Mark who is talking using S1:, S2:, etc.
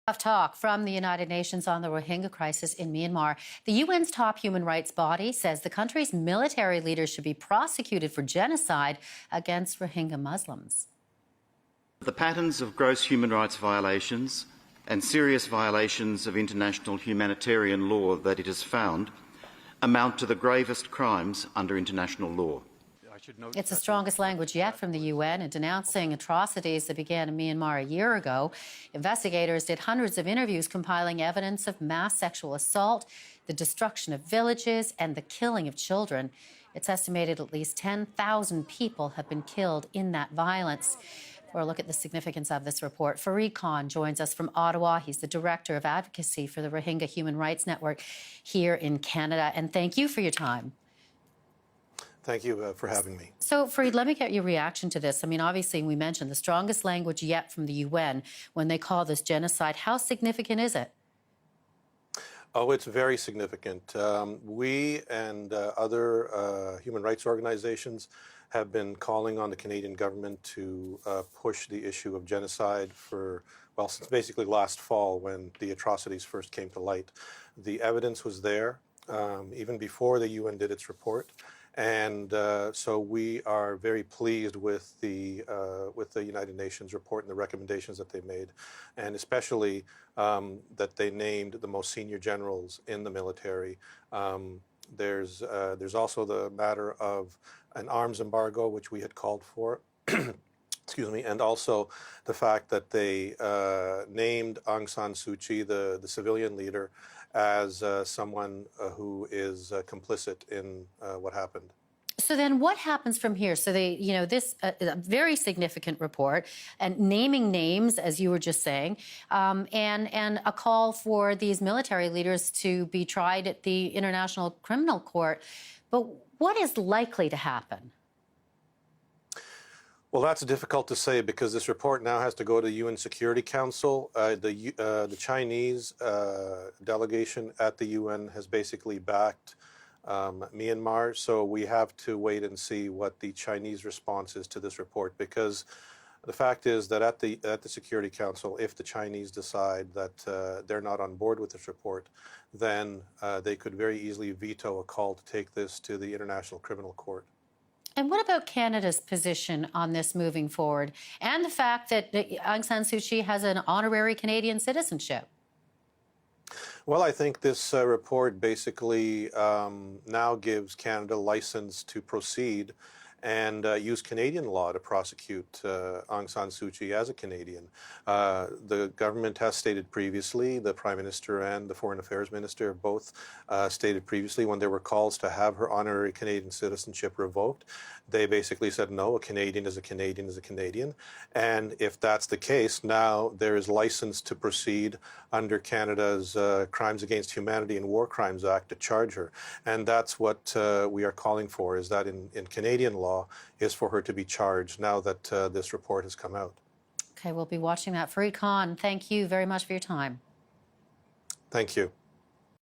S1: Tough talk from the United Nations on the Rohingya crisis in Myanmar. The UN's top human rights body says the country's military leaders should be prosecuted for genocide against Rohingya Muslims.
S2: The patterns of gross human rights violations and serious violations of international humanitarian law that it has found amount to the gravest crimes under international law.
S1: It's the strongest language yet from the UN in denouncing atrocities that began in Myanmar a year ago. Investigators did hundreds of interviews compiling evidence of mass sexual assault, the destruction of villages, and the killing of children. It's estimated at least 10,000 people have been killed in that violence. For a look at the significance of this report, Farid Khan joins us from Ottawa. He's the Director of Advocacy for the Rohingya Human Rights Network here in Canada. And thank you for your time.
S3: Thank you for having me.
S1: So, Farid, let me get your reaction to this. I mean, obviously, we mentioned the strongest language yet from the UN when they call this genocide. How significant is it?
S3: Oh, it's very significant. We and other human rights organizations have been calling on the Canadian government to push the issue of genocide for, well, since basically last fall when the atrocities first came to light. The evidence was there even before the UN did its report. And so we are very pleased with the United Nations report and the recommendations that they made, and especially that they named the most senior generals in the military. There's also the matter of an arms embargo, which we had called for. Excuse me, and also the fact that they named Aung San Suu Kyi, the civilian leader, as someone who is complicit in what happened.
S1: So then what happens from here? So they, this a very significant report and naming names, as you were just saying, and a call for these military leaders to be tried at the International Criminal Court. But what is likely to happen?
S3: Well, that's difficult to say because this report now has to go to the UN Security Council. The Chinese delegation at the UN has basically backed Myanmar, so we have to wait and see what the Chinese response is to this report, because the fact is that at the Security Council, if the Chinese decide that they're not on board with this report, then they could very easily veto a call to take this to the International Criminal Court.
S1: And what about Canada's position on this moving forward, and the fact that Aung San Suu Kyi has an honorary Canadian citizenship?
S3: Well, I think this report basically now gives Canada license to proceed and use Canadian law to prosecute Aung San Suu Kyi as a Canadian. The government has stated previously, the Prime Minister and the Foreign Affairs Minister both stated previously, when there were calls to have her honorary Canadian citizenship revoked, they basically said, no, a Canadian is a Canadian is a Canadian. And if that's the case, now there is license to proceed under Canada's Crimes Against Humanity and War Crimes Act to charge her. And that's what we are calling for, is that in Canadian law, is for her to be charged now that this report has come out.
S1: Okay, we'll be watching that. Farid Khan, thank you very much for your time.
S3: Thank you.